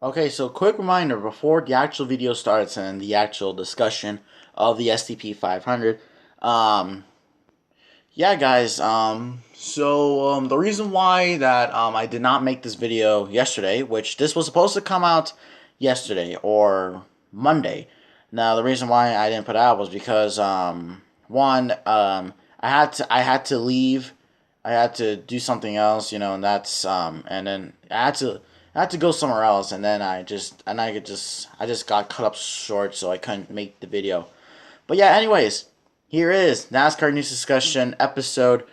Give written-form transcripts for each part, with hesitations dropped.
Okay, so quick reminder before the actual video starts and the actual discussion of the STP 500. Um, yeah, guys. The reason why that I did not make this video yesterday, which this was supposed to come out yesterday or Monday. Now, the reason why I didn't put it out was because one, I had to leave. I had to do something else, and and then I had to go somewhere else, and then I just got cut up short, so I couldn't make the video. But yeah, anyways, here is NASCAR news discussion episode.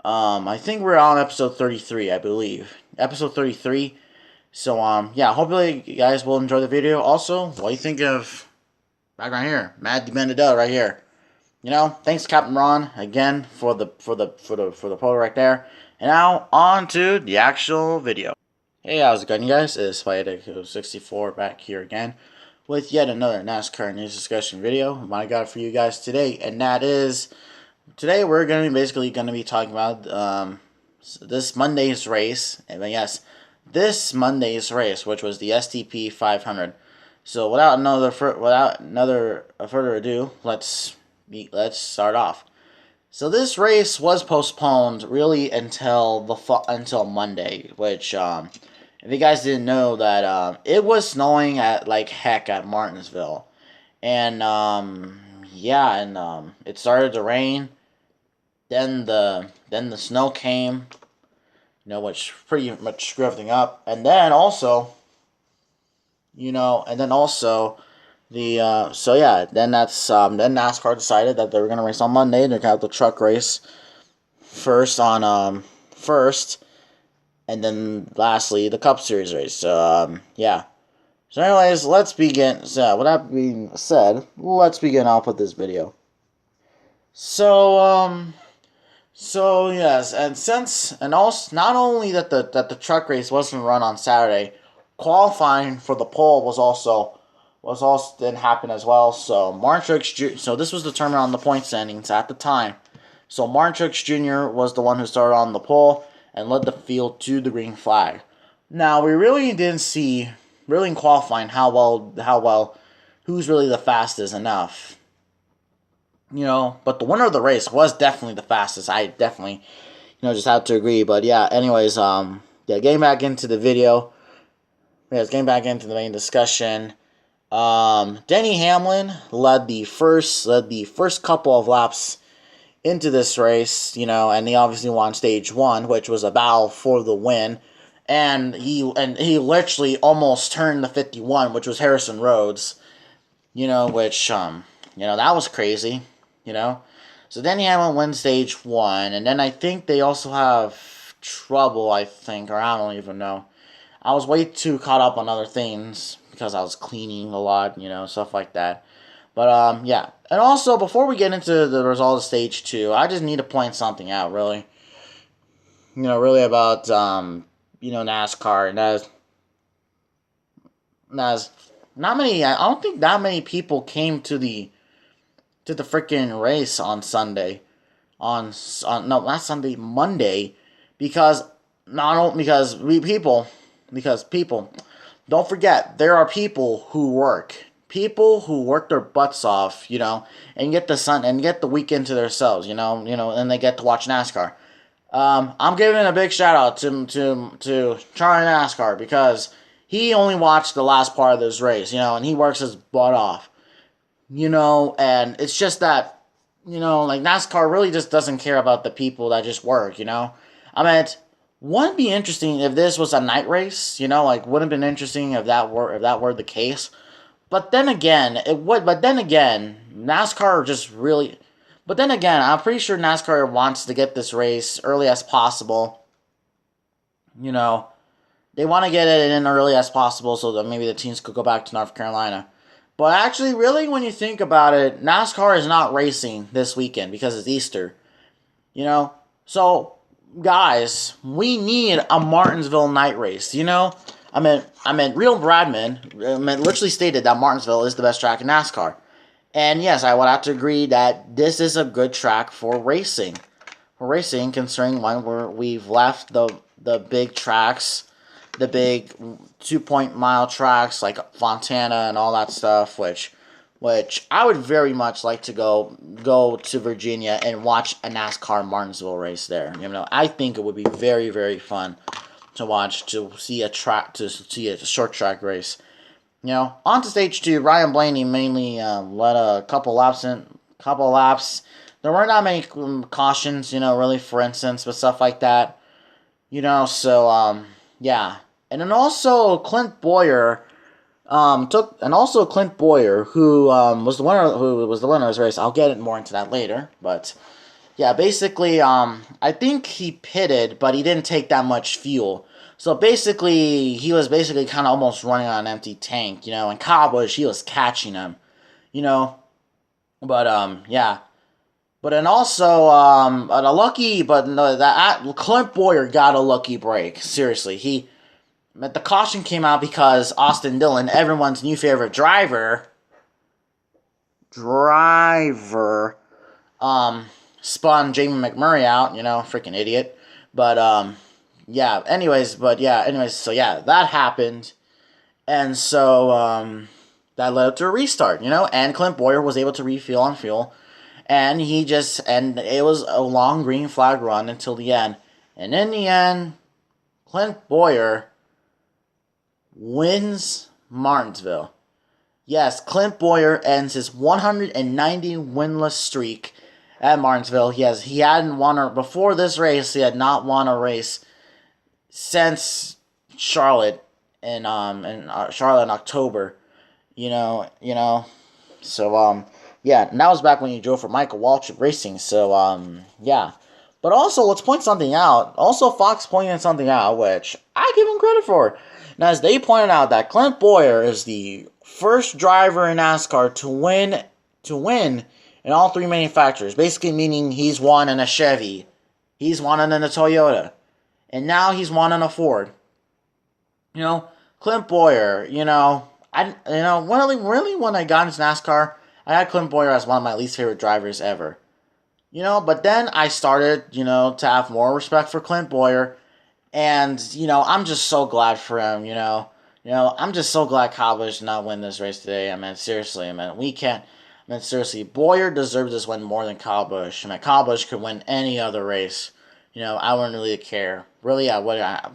I think we're on episode 33, I believe. Episode 33. So yeah, hopefully you guys will enjoy the video. Also, what do you think of background here? Mad Demandadell right here. Thanks Captain Ron again for the photo right there. And now on to the actual video. Hey, how's it going, you guys? It's Spidey64 back here again with yet another NASCAR news discussion video. My God, for you guys today, and that is today we're going to be basically talking about this Monday's race. And yes, this Monday's race, which was the STP 500. So without further ado, let's start off. So this race was postponed really until Monday, which if you guys didn't know that it was snowing at like heck at Martinsville, and yeah, and it started to rain. Then the snow came, which pretty much screwed everything up, and then also then NASCAR decided that they were gonna race on Monday. They're gonna have the truck race first, and then lastly the Cup Series race. So yeah. So anyways, let's begin. So with that being said, let's begin off with this video. So yes, and also not only that the truck race wasn't run on Saturday, qualifying for the pole was also didn't happen as well. So so this was determined on the point standings at the time. So Martin Truex Jr. was the one who started on the pole and led the field to the green flag. Now we really didn't see in qualifying how well who's really the fastest enough. But the winner of the race was definitely the fastest. I definitely, just have to agree. But yeah, anyways, yeah, getting back into the video. Yes, getting back into the main discussion. Denny Hamlin led the first couple of laps into this race, and he obviously won stage 1, which was a battle for the win. And he literally almost turned the 51, which was Harrison Rhodes. Which that was crazy. So Denny Hamlin wins stage 1, and then I think they also have trouble, I think, or I don't even know. I was way too caught up on other things because I was cleaning a lot, stuff like that. But yeah. And also, before we get into the result of stage 2, I just need to point something out, really. Really about NASCAR, and that's not many. I don't think that many people came to the freaking race on Sunday, no, not Sunday, Monday, because people, don't forget, there are people who work their butts off, and get the weekend to themselves, and they get to watch NASCAR. I'm giving a big shout out to Charlie NASCAR, because he only watched the last part of this race, and he works his butt off, and it's just that, like NASCAR really just doesn't care about the people that just work, I mean, wouldn't it be interesting if this was a night race, like wouldn't it been interesting if that were the case. But then again, NASCAR just really. But then again, I'm pretty sure NASCAR wants to get this race early as possible. They want to get it in early as possible so that maybe the teams could go back to North Carolina. But actually, really, when you think about it, NASCAR is not racing this weekend because it's Easter. So, guys, we need a Martinsville night race, I mean, Real Bradman literally stated that Martinsville is the best track in NASCAR. And yes, I would have to agree that this is a good track for racing. Considering we've left the big tracks the big 2-point-mile tracks like Fontana and all that stuff, which I would very much like to go to Virginia and watch a NASCAR Martinsville race there. I think it would be very, very fun to watch, to see a short track race. On to stage 2, Ryan Blaney mainly led a couple laps. There weren't that many cautions, really, for instance, but stuff like that. So yeah. And then also Clint Boywer who was the winner of this race. I'll get more into that later, but yeah, basically, I think he pitted, but he didn't take that much fuel. So basically, he was basically kind of almost running on an empty tank, and Kyle Busch, he was catching him, but yeah. But then also, Clint Boywer got a lucky break. Seriously, the caution came out because Austin Dillon, everyone's new favorite driver, spun Jamie McMurray out, freaking idiot. But, so yeah, that happened. And so, that led to a restart, and Clint Boywer was able to refuel on fuel. And it was a long green flag run until the end. And in the end, Clint Boywer wins Martinsville. Yes, Clint Boywer ends his 190 winless streak at Martinsville. He hadn't won before this race. He had not won a race since Charlotte in October. So yeah, and that was back when he drove for Michael Waltrip Racing. So yeah. But also, let's point something out. Also, Fox pointed something out, which I give him credit for. Now, as they pointed out, that Clint Boywer is the first driver in NASCAR to win in all 3 manufacturers. Basically meaning he's won in a Chevy, he's won in a Toyota, and now he's won in a Ford. Clint Boywer, really when I got into NASCAR, I had Clint Boywer as one of my least favorite drivers ever. But then I started, to have more respect for Clint Boywer. And, I'm just so glad for him, I'm just so glad Kyle Busch did not win this race today. Seriously, we can't. Seriously, Boywer deserves this win more than Kyle Busch. Kyle Busch could win any other race. I wouldn't really care. Really, I would. I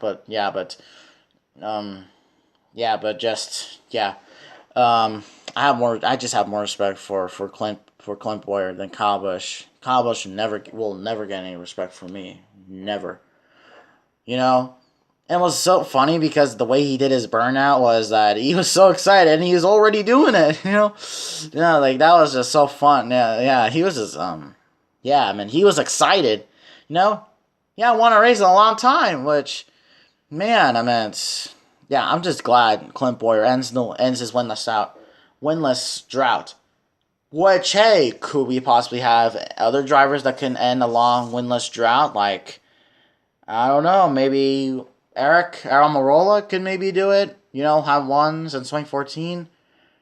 just have more respect for Clint Boywer than Kyle Busch. Kyle Busch will never get any respect from me. Never. And it was so funny because the way he did his burnout was that he was so excited and he was already doing it, that was just so fun. Yeah, he was just, he was excited, I won a race in a long time, which, man, I'm just glad Clint Boywer ends his winless drought. Which, hey, could we possibly have other drivers that can end a long winless drought? Like, I don't know, maybe Eric Almirola could maybe do it. Have won since 2014.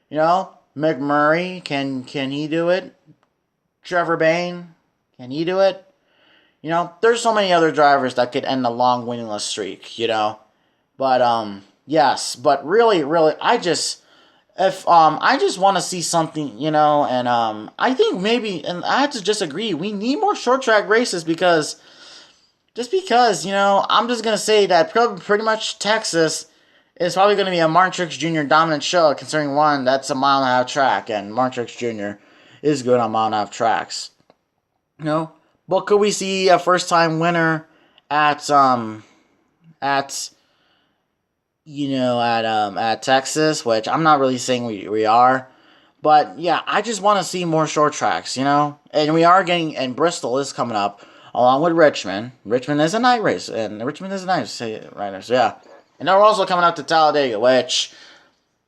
McMurray, can he do it? Trevor Bayne, can he do it? There's so many other drivers that could end a long winless streak, But, yes, but really, I just want to see something, and I think maybe, and I have to just agree, we need more short track races because, I'm just going to say that pretty much Texas is probably going to be a Martin Truex Jr. dominant show, considering one, that's a 1.5-mile track, and Martin Truex Jr. is good on 1.5-mile tracks. But could we see a first-time winner at Texas, which I'm not really saying we are. But, yeah, I just want to see more short tracks, And we are and Bristol is coming up, along with Richmond. Richmond is a night race, and Richmond is a nice rider, so yeah. And they're also coming up to Talladega, which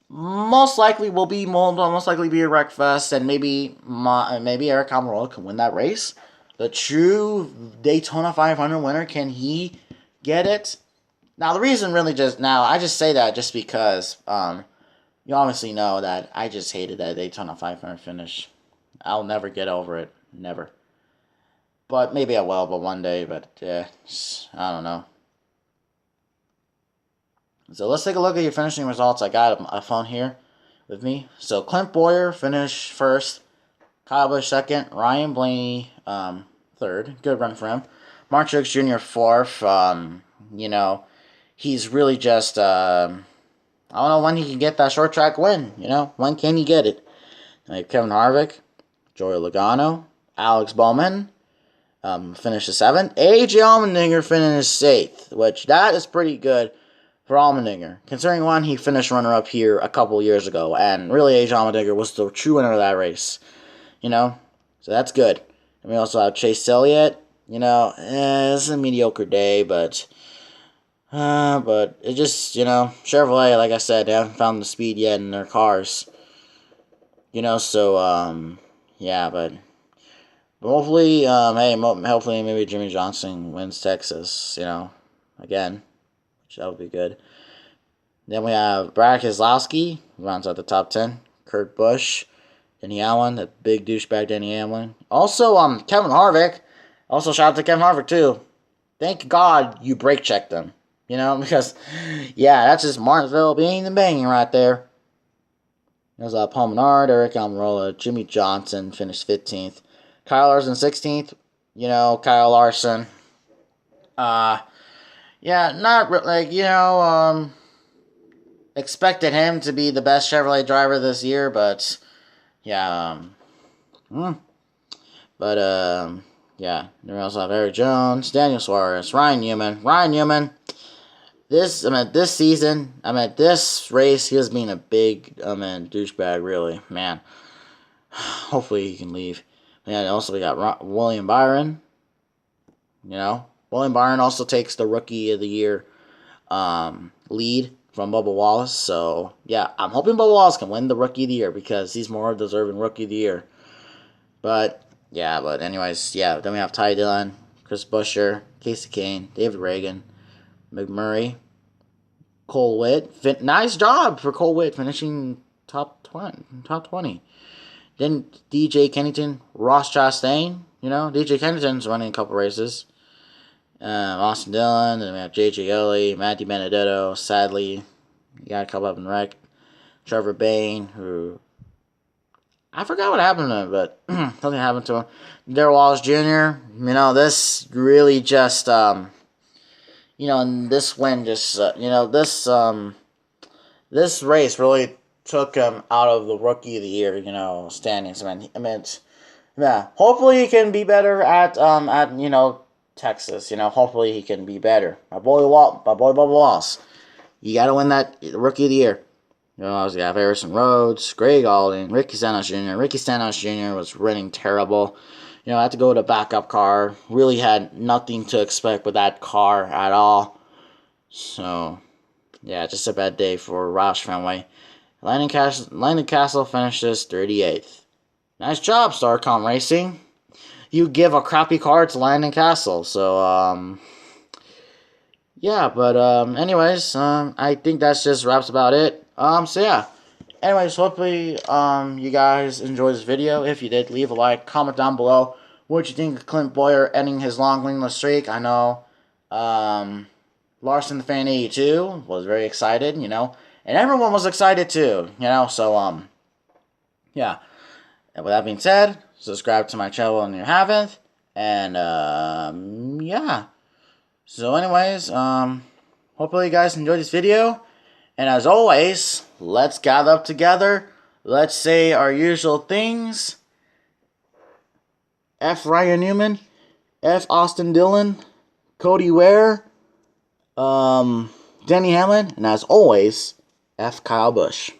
most likely will be a wreck fest, and maybe Eric Almirola can win that race. The true Daytona 500 winner, can he get it? Now, the reason really I just say that just because, you obviously know that I just hated that Daytona 500 finish. I'll never get over it. Never. But maybe I will, but one day, but, yeah, I don't know. So let's take a look at your finishing results. I got a phone here with me. So Clint Boywer finished first, Kyle Busch second, Ryan Blaney third. Good run for him. Mark Truex Jr. fourth. You know, he's really just I don't know when he can get that short track win. You know, when can he get it? Like Kevin Harvick, Joey Logano, Alex Bowman finished seventh. AJ Allmendinger finished eighth, which that is pretty good for Allmendinger, considering when he finished runner-up here a couple years ago, and really AJ Allmendinger was the true winner of that race, you know, so that's good. And we also have Chase Elliott, you know, it's a mediocre day, but it just, you know, Chevrolet, like I said, they haven't found the speed yet in their cars, you know, so, yeah, but hopefully, hopefully maybe Jimmy Johnson wins Texas, you know, again. That would be good. Then we have Brad Keselowski, who rounds out the top 10. Kurt Busch, Denny Hamlin, that big douchebag Denny Hamlin. Also, Kevin Harvick. Also, shout out to Kevin Harvick, too. Thank God you brake checked him. You know, because, yeah, that's just Martinsville being and banging right there. There's Paul Menard, Eric Almirola, Jimmy Johnson finished 15th. Kyle Larson 16th. You know, Kyle Larson. Yeah, not like, you know, expected him to be the best Chevrolet driver this year, but yeah, yeah. Then we also have Eric Jones, Daniel Suarez, Ryan Newman. This season, this race, he was being a big, douchebag, really, man. Hopefully he can leave. And also we got William Byron, you know. William Byron also takes the Rookie of the Year lead from Bubba Wallace. So, yeah, I'm hoping Bubba Wallace can win the Rookie of the Year because he's more deserving Rookie of the Year. But, yeah, anyways, yeah. Then we have Ty Dillon, Chris Buescher, Casey Kane, David Reagan, McMurray, Cole Witt. Nice job for Cole Witt finishing top 20. Then DJ Kennington, Ross Chastain. You know, DJ Kennington's running a couple races. Austin Dillon, then we have J.J. Olley, Matthew Benedetto, sadly, he got a couple up in wreck. Trevor Bayne, who, I forgot what happened to him, but something happened to him. Darrell Wallace Jr., you know, this really just, you know, and this win just, you know, this race really took him out of the Rookie of the Year, you know, standings. Yeah, hopefully he can be better at you know, Texas, you know, hopefully he can be better. My boy Bubba Wallace. You gotta win that Rookie of the Year. You know, you have Harrison Rhodes, Greg Alding, Ricky Stenhouse Jr. Ricky Stenhouse Jr. was running terrible. You know, I had to go to a backup car. Really had nothing to expect with that car at all. So, yeah, just a bad day for Roush Fenway. Landon Castle finishes 38th. Nice job, Starcom Racing. You give a crappy car to Landon Castle. So, yeah, but, anyways, I think that's just wraps about it. So yeah. Anyways, hopefully, you guys enjoyed this video. If you did, leave a like, comment down below what you think of Clint Boyer ending his long winless streak. I know, Larson the Fan 82 was very excited, you know, and everyone was excited too, you know, so, yeah. And with that being said, subscribe to my channel if you haven't. And, yeah. So, anyways, hopefully you guys enjoyed this video. And as always, let's gather up together. Let's say our usual things. F. Ryan Newman. F. Austin Dillon. Cody Ware. Denny Hamlin. And as always, F. Kyle Busch.